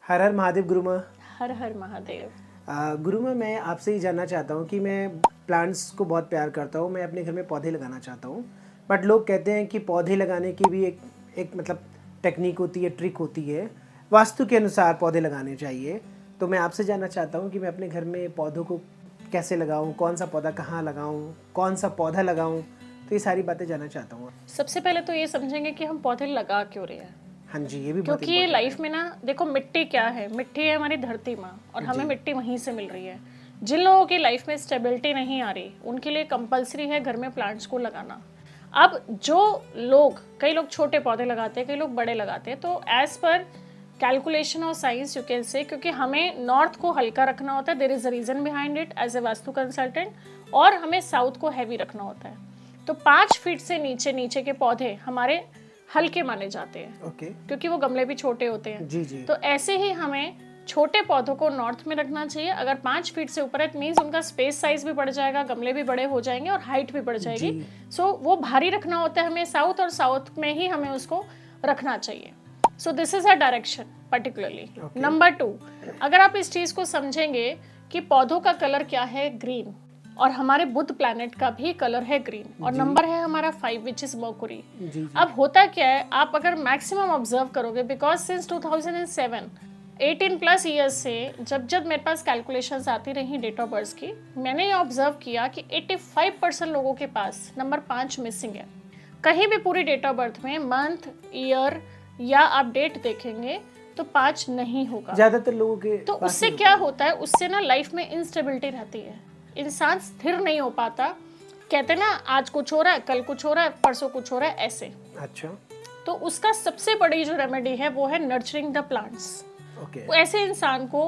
हर हर महादेव गुरुमा। हर हर महादेव। गुरुमा, मैं आपसे ही जानना चाहता हूँ कि मैं प्लांट्स को बहुत प्यार करता हूँ, मैं अपने घर में पौधे लगाना चाहता हूँ, बट लोग कहते हैं कि पौधे लगाने की भी एक मतलब टेक्निक होती है, ट्रिक होती है, वास्तु के अनुसार पौधे लगाने चाहिए। तो मैं आपसे जानना चाहता हूँ कि मैं अपने घर में पौधों को कैसे लगाऊँ, कौन सा पौधा कहाँ लगाऊँ, कौन सा पौधा लगाऊँ, तो ये सारी बातें जानना चाहता हूँ। सबसे पहले तो ये समझेंगे कि हम पौधे लगा क्यों रहे हैं। हाँ जी, ये भी बहुत क्योंकि इम्पोर्टेंट लाइफ में ना देखो, मिट्टी क्या है, मिट्टी है हमारी धरती माँ, और हमें मिट्टी वहीं से मिल रही है। जिन लोगों की लाइफ में स्टेबिलिटी नहीं आ रही, उनके लिए कंपलसरी है घर में प्लांट्स को लगाना। अब जो लोग, कई लोग छोटे पौधे लगाते हैं, कई लोग बड़े लगाते हैं, तो एज पर कैलकुलेशन और साइंस यू कैन से, क्योंकि हमें नॉर्थ को हल्का रखना होता है, there is a reason behind it as a Vastu consultant, और हमें साउथ को हैवी रखना होता है। तो 5 फीट से नीचे नीचे के पौधे हमारे हल्के माने जाते हैं। ओके। क्योंकि वो गमले भी छोटे होते हैं। जी जी। तो ऐसे ही हमें छोटे पौधों को नॉर्थ में रखना चाहिए। अगर 5 फीट से ऊपर है, इट मीन्स उनका स्पेस साइज भी बढ़ जाएगा, गमले भी बड़े हो जाएंगे और हाइट भी बढ़ जाएगी। सो वो भारी रखना होता है हमें साउथ, और साउथ में ही हमें उसको रखना चाहिए। So this is a direction particularly. Number 2, अगर आप इस चीज को समझेंगे कि पौधों का कलर क्या है, ग्रीन, और हमारे बुध प्लैनेट का भी कलर है ग्रीन, और नंबर है हमारा 5 विच इज मर्कुरी। अब होता क्या है, आप अगर मैक्सिमम ऑब्जर्व करोगे, बिकॉज सिंस 2007 18+ ईयर्स से जब जब मेरे पास कैलकुलेशंस आती रही डेट ऑफ बर्थ की, मैंने ये ऑब्जर्व किया कि 85% लोगों के पास नंबर 5 मिसिंग है। कहीं भी पूरी डेट ऑफ बर्थ में मंथ, ईयर या आप डेट देखेंगे तो 5 नहीं होगा ज्यादातर लोगों के। तो उससे क्या होता है, उससे ना लाइफ में इंस्टेबिलिटी रहती है, इंसान स्थिर नहीं हो पाता। कहते हैं ना, आज कुछ हो रहा है, कल कुछ हो रहा है, परसों कुछ हो रहा है, ऐसे। अच्छा। तो उसका सबसे बड़ी जो रेमेडी है वो है नर्चरिंग द प्लांट्स। ओके। ऐसे इंसान को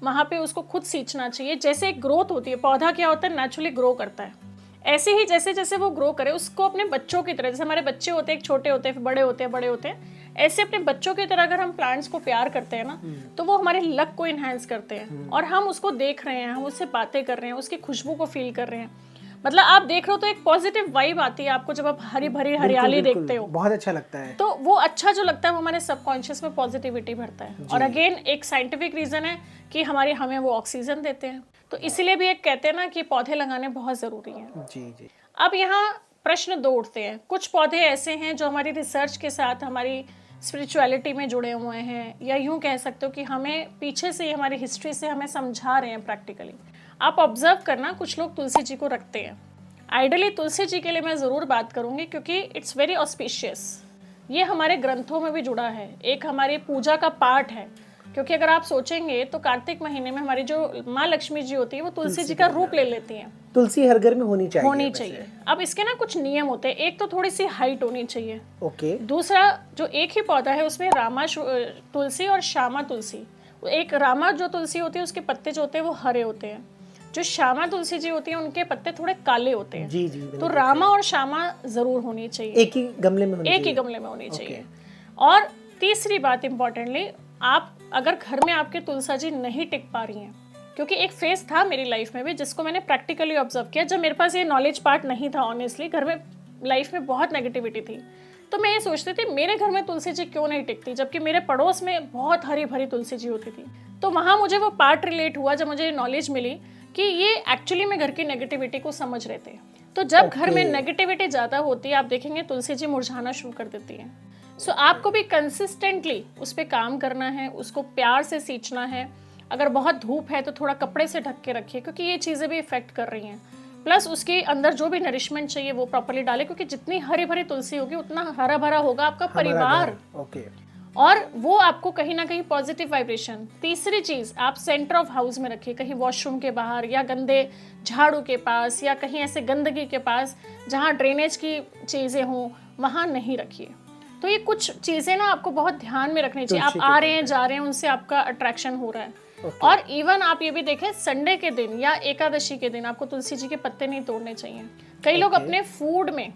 वहां पे उसको खुद सींचना चाहिए। जैसे एक ग्रोथ होती है, पौधा क्या होता है, नेचुरली ग्रो करता है, ऐसे ही जैसे जैसे वो ग्रो करे, उसको अपने बच्चों की तरह, जैसे हमारे बच्चे होते हैं, एक छोटे होते हैं, बड़े होते हैं, बड़े होते हैं, ऐसे अपने बच्चों की तरह अगर हम प्लांट्स को प्यार करते हैं ना, तो वो हमारे लक को इन्हांस करते हैं, और हम उसको देख रहे हैं, हम उससे बातें कर रहे हैं, उसकी खुशबू को फील कर रहे हैं। मतलब आप देख रहे हो तो एक पॉजिटिव वाइब आती है आपको जब आप हरी भरी हरियाली देखते हो, बहुत अच्छा लगता है। तो वो अच्छा जो लगता है वो हमारे सबकॉन्शियस में पॉजिटिविटी भरता है। और अगेन एक साइंटिफिक रीजन है कि हमें वो ऑक्सीजन देते हैं। तो इसीलिए भी एक कहते हैं ना कि पौधे लगाने बहुत जरूरी है। जी जी। अब यहाँ प्रश्न दो उठते हैं। कुछ पौधे ऐसे हैं जो हमारी रिसर्च के साथ, हमारी स्पिरिचुअलिटी में जुड़े हुए हैं, या यूं कह सकते हो कि हमें पीछे से, हमारी हिस्ट्री से हमें समझा रहे हैं प्रैक्टिकली। आप ऑब्जर्व करना, कुछ लोग तुलसी जी को रखते हैं। आइडली तुलसी जी के लिए मैं ज़रूर बात करूंगी, क्योंकि इट्स वेरी ऑस्पिशियस। ये हमारे ग्रंथों में भी जुड़ा है, एक हमारी पूजा का पार्ट है। क्योंकि अगर आप सोचेंगे तो कार्तिक महीने में हमारी जो माँ लक्ष्मी जी होती है वो तुलसी जी का रूप ले लेती हैं। तुलसी हर घर में होनी चाहिए। अब इसके ना कुछ नियम होते हैं। एक तो थोड़ी सी हाइट होनी चाहिए। ओके। दूसरा, जो एक ही पौधा है उसमें रामा तुलसी और श्यामा तुलसी। एक रामा जो तुलसी होती है उसके पत्ते जो होते हैं वो हरे होते हैं, जो श्यामा तुलसी जी होती है उनके पत्ते थोड़े काले होते हैं। जी जी। तो रामा और श्यामा जरूर होनी चाहिए, एक ही गमले में होनी चाहिए। और तीसरी बात इंपॉर्टेंटली, आप अगर घर में आपके तुलसा जी नहीं टिक पा रही हैं, क्योंकि एक फेज था मेरी लाइफ में भी जिसको मैंने प्रैक्टिकली ऑब्जर्व किया, जब मेरे पास ये नॉलेज पार्ट नहीं था। ऑनेस्टली घर में लाइफ में बहुत नेगेटिविटी थी, तो मैं ये सोचती थी मेरे घर में तुलसी जी क्यों नहीं टिकती, जबकि मेरे पड़ोस में बहुत हरी भरी तुलसी जी होती थी। तो वहाँ मुझे वो पार्ट रिलेट हुआ जब मुझे नॉलेज मिली कि ये एक्चुअली में घर की नेगेटिविटी को समझ रहे थे। तो जब घर में नेगेटिविटी ज़्यादा होती है, आप देखेंगे तुलसी जी मुरझाना शुरू कर देती है। सो आपको भी कंसिस्टेंटली उस पर काम करना है, उसको प्यार से सींचना है। अगर बहुत धूप है तो थोड़ा कपड़े से ढक के रखिए, क्योंकि ये चीज़ें भी इफेक्ट कर रही हैं। प्लस उसके अंदर जो भी नरिशमेंट चाहिए वो प्रॉपर्ली डालें, क्योंकि जितनी हरी भरी तुलसी होगी उतना हरा भरा होगा आपका परिवार। ओके। और वो आपको कहीं ना कहीं पॉजिटिव वाइब्रेशन। तीसरी चीज, आप सेंटर ऑफ हाउस में रखिए, कहीं वॉशरूम के बाहर या गंदे झाड़ू के पास या कहीं ऐसे गंदगी के पास जहाँ ड्रेनेज की चीजें हों, वहाँ नहीं रखिए। तो ये कुछ चीजें ना आपको बहुत ध्यान में रखनी चाहिए। आप आ रहे हैं, जा रहे हैं, उनसे आपका अट्रैक्शन हो रहा है। और इवन आप ये भी देखें, संडे के दिन या एकादशी के दिन आपको तुलसी जी के पत्ते नहीं तोड़ने चाहिए। कई लोग अपने फूड में,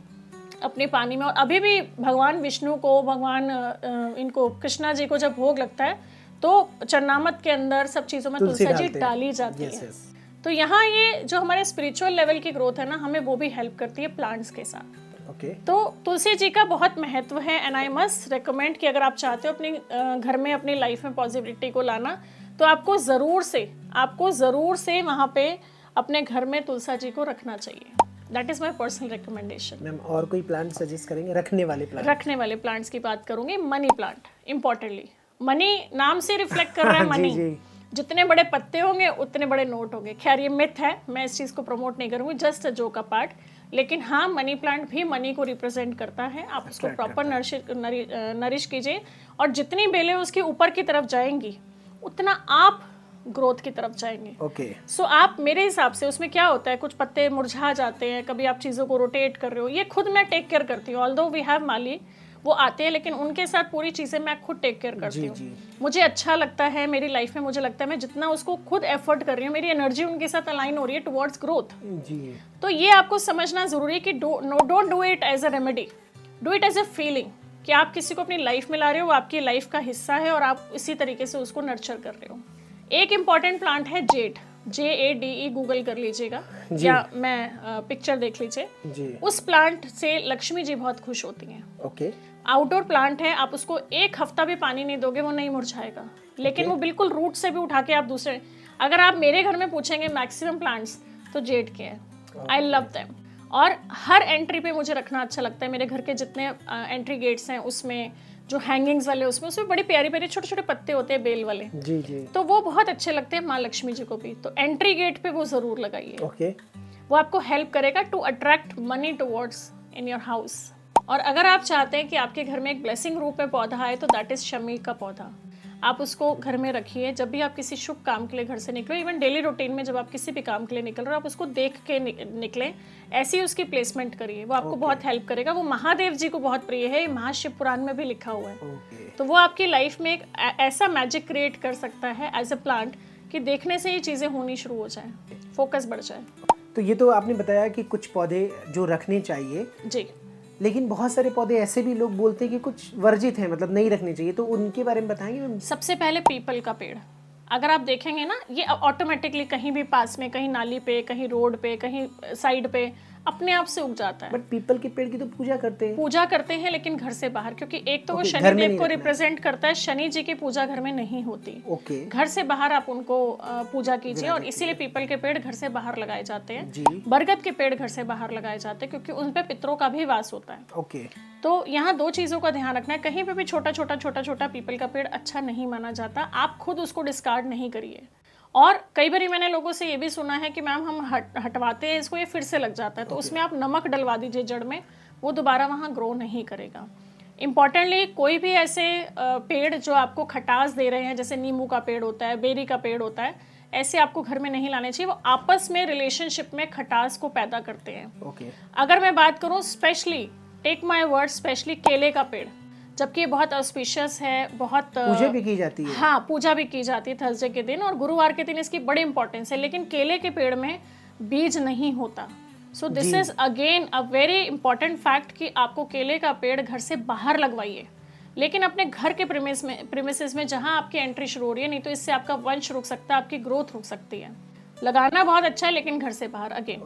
अपने पानी में, और अभी भी भगवान विष्णु को, भगवान इनको कृष्णा जी को जब भोग लगता है तो चरनामत के अंदर सब चीज़ों में तुलसी जी डाली जाती है। तो यहाँ ये जो हमारे स्पिरिचुअल लेवल की ग्रोथ है ना, हमें वो भी हेल्प करती है प्लांट्स के साथ। ओके। तो तुलसी जी का बहुत महत्व है एंड आई मस्ट रिकमेंड कि अगर आप चाहते हो अपने घर में अपनी लाइफ में पॉजिटिविटी को लाना, तो आपको ज़रूर से वहाँ पे अपने घर में तुलसा जी को रखना चाहिए। That is my personal recommendation. Ma'am और कोई प्लांट सजेस्ट करेंगे? रखने वाले प्लांट्स की बात करूंगी। मनी प्लांट, इम्पोर्टेंटली मनी नाम से रिफ्लेक्ट कर रहा है मनी। जी। जितने बड़े पत्ते होंगे उतने बड़े नोट होंगे। खैर ये मिथ है, मैं इस चीज़ को प्रमोट नहीं करूंगी, जस्ट अ जोक पार्ट। लेकिन हाँ, मनी प्लांट भी मनी को रिप्रेजेंट करता है। आप उसको प्रॉपर नरिश कीजिए, और जितनी बेलें उसके ऊपर की तरफ जाएंगी उतना आप ग्रोथ की तरफ जाएंगे। ओके। सो आप मेरे हिसाब से, उसमें क्या होता है, कुछ पत्ते मुरझा जाते हैं, कभी आप चीज़ों को रोटेट कर रहे हो, ये खुद मैं टेक केयर करती हूँ। ऑल्दो वी हैव माली, वो आते हैं, लेकिन उनके साथ पूरी चीज़ें मैं खुद टेक केयर करती हूँ। मुझे अच्छा लगता है, मेरी लाइफ में मुझे लगता है मैं जितना उसको खुद एफर्ट कर रही हूँ, मेरी एनर्जी उनके साथ अलाइन हो रही है टुवर्ड्स ग्रोथ। जी। तो ये आपको समझना जरूरी है कि don't do it as a remedy, do it as a feeling, कि आप किसी को अपनी लाइफ में ला रहे हो, वो आपकी लाइफ का हिस्सा है और आप इसी तरीके से उसको नर्चर कर रहे हो। एक इंपॉर्टेंट प्लांट है जेड, JADE, गूगल कर लीजिएगा या मैं पिक्चर देख लीजिए। उस प्लांट से लक्ष्मी जी बहुत खुश होती हैं। ओके। आउटडोर प्लांट है, आप उसको एक हफ्ता भी पानी नहीं दोगे वो नहीं मुरझाएगा, लेकिन वो बिल्कुल रूट से भी उठा के आप दूसरे, अगर आप मेरे घर में पूछेंगे मैक्सिमम प्लांट्स तो जेड के हैं। I love them. और हर एंट्री पे मुझे रखना अच्छा लगता है। मेरे घर के जितने एंट्री गेट्स हैं उसमें जो हैंगिंग्स वाले उसमें बड़े प्यारे प्यारे छोटे छोटे पत्ते होते हैं बेल वाले। जी जी। तो वो बहुत अच्छे लगते हैं माँ लक्ष्मी जी को भी। तो एंट्री गेट पे वो जरूर लगाइए। ओके। वो आपको हेल्प करेगा to attract money towards in your house. और अगर आप चाहते हैं कि आपके घर में एक ब्लेसिंग रूप में पौधा आए तो दैट इज शमी का पौधा। आप उसको घर में रखिए। जब भी आप किसी शुभ काम के लिए घर से निकलो, इवन डेली रूटीन में जब आप किसी भी काम के लिए निकल रहे हो, आप उसको देख के निकलें, ऐसी उसकी प्लेसमेंट करिए। वो आपको बहुत हेल्प करेगा। वो महादेव जी को बहुत प्रिय है, महाशिव पुराण में भी लिखा हुआ है। तो वो आपकी लाइफ में एक ऐसा मैजिक क्रिएट कर सकता है एज अ प्लांट कि देखने से ही चीज़ें होनी शुरू हो जाए, फोकस बढ़ जाए। तो ये तो आपने बताया कि कुछ पौधे जो रखने चाहिए जी, लेकिन बहुत सारे पौधे ऐसे भी लोग बोलते हैं कि कुछ वर्जित हैं, मतलब नहीं रखने चाहिए, तो उनके बारे में बताएंगे? सबसे पहले पीपल का पेड़, अगर आप देखेंगे ना, ये ऑटोमेटिकली कहीं भी पास में, कहीं नाली पे, कहीं रोड पे, कहीं साइड पे अपने आप से उग जाता है। बट पीपल के पेड़ की तो पूजा करते हैं, लेकिन घर से बाहर, क्योंकि एक तो वो शनि देव को रिप्रेजेंट करता है। शनि जी की पूजा घर में नहीं होती। घर से बाहर आप उनको पूजा कीजिए। और इसीलिए पीपल के पेड़ घर से बाहर लगाए जाते हैं। बरगद के पेड़ घर से बाहर लगाए जाते हैं, क्योंकि उन पे पितरों का भी वास होता है। तो यहाँ दो चीजों का ध्यान रखना है। कहीं पे भी छोटा छोटा पीपल का पेड़ अच्छा नहीं माना जाता। आप खुद उसको डिस्कार्ड नहीं करिए। और कई बार मैंने लोगों से ये भी सुना है कि मैम हम हटवाते हैं इसको, ये फिर से लग जाता है। तो उसमें आप नमक डलवा दीजिए जड़ में, वो दोबारा वहाँ ग्रो नहीं करेगा। इम्पॉर्टेंटली कोई भी ऐसे पेड़ जो आपको खटास दे रहे हैं, जैसे नींबू का पेड़ होता है, बेरी का पेड़ होता है, ऐसे आपको घर में नहीं लाने चाहिए। वो आपस में रिलेशनशिप में खटास को पैदा करते हैं। अगर मैं बात करूँ specially, take my word, specially केले का पेड़, जबकि ये बहुत ऑस्पिशियस है, बहुत पूजा भी की जाती है। हाँ, पूजा भी की जाती है थर्सडे के दिन, और गुरुवार के दिन इसकी बड़ी इंपॉर्टेंस है। लेकिन केले के पेड़ में बीज नहीं होता। So this is again a very important fact कि आपको केले का पेड़ घर से बाहर लगवाइए, लेकिन अपने घर के प्रीमिसेस में जहाँ आपकी एंट्री शुरू हो रही है। नहीं तो इससे आपका वंश रुक सकता है, आपकी ग्रोथ रुक सकती है। लगाना बहुत अच्छा है, लेकिन घर से बाहर अगेन।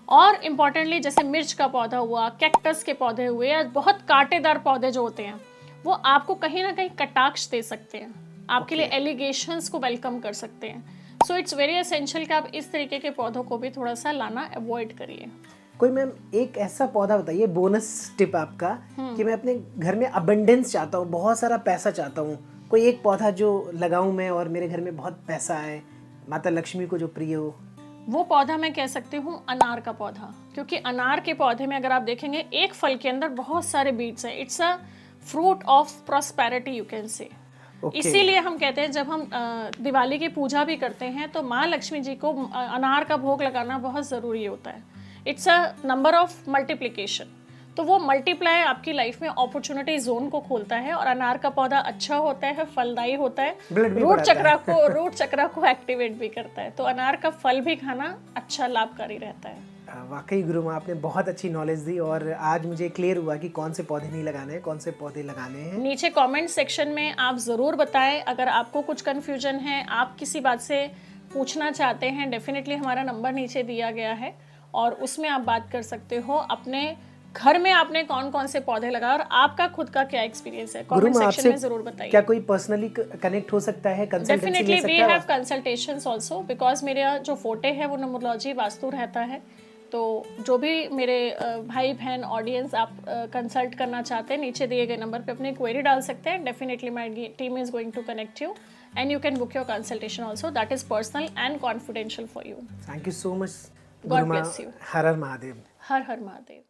और इम्पॉर्टेंटली जैसे मिर्च का पौधा हुआ, कैक्टस के पौधे हुए, या बहुत कांटेदार पौधे जो होते हैं, वो आपको कहीं ना कहीं कटाक्ष दे सकते हैं, आपके लिए एलिगेशंस को वेलकम कर सकते हैं। सो इट्स वेरी एसेंशियल कि आप इस तरीके के पौधों को भी थोड़ा सा लाना अवॉइड करिए। कोई मैम एक ऐसा पौधा बताइए, बोनस टिप आपका, कि मैं अपने घर में अबंडेंस चाहता हूँ, बहुत सारा पैसा चाहता हूँ, कोई एक पौधा जो लगाऊं मैं और मेरे घर में बहुत पैसा आए, माता लक्ष्मी को जो प्रिय हो। वो पौधा मैं कह सकती हूँ अनार का पौधा, क्योंकि अनार के पौधे में अगर आप देखेंगे एक फल के अंदर बहुत सारे बीट्स हैं। It's a fruit of prosperity, you can say. इसीलिए हम कहते हैं जब हम दिवाली की पूजा भी करते हैं तो माँ लक्ष्मी जी को अनार का भोग लगाना बहुत ज़रूरी होता है। It's a number of multiplication. तो वो मल्टीप्लाई आपकी लाइफ में अपॉर्चुनिटी जोन को खोलता है। और अनार का पौधा अच्छा होता है, फलदायी होता है, रूट चक्र को एक्टिवेट भी करता है। तो अनार का फल भी खाना अच्छा लाभकारी रहता है। वाकई गुरु माँ, आपने बहुत अच्छी नॉलेज दी और आज मुझे क्लियर हुआ कि कौन से पौधे नहीं लगाने हैं, कौन से पौधे लगाने हैं। नीचे कमेंट सेक्शन में आप ज़रूर बताएं अगर आपको कुछ कन्फ्यूजन है, आप किसी बात से पूछना चाहते हैं। डेफिनेटली हमारा नंबर नीचे दिया गया है और उसमें आप बात कर सकते हो। अपने घर में आपने कौन कौन से पौधे लगाए और आपका खुद का क्या एक्सपीरियंस है, गुरु कमेंट माँ सेक्शन आपसे में जरूर बताइए। क्या कोई पर्सनली कनेक्ट हो सकता है, कंसल्टेंसी डेफिनेटली ले वी सकता हैव है? कंसल्टेशंस आल्सो, बिकॉज मेरा जो फोटे है वो न्यूमरोलॉजी वास्तु रहता है। तो जो भी मेरे भाई बहन ऑडियंस आप कंसल्ट करना चाहते हैं, नीचे दिए गए नंबर पे अपनी क्वेरी डाल सकते हैं। Definitely my team is going to connect you and you can book your consultation also, that is personal and confidential for you. Thank you so much god guru माँ। Bless you. हर हर महादेव। हर हर महादेव।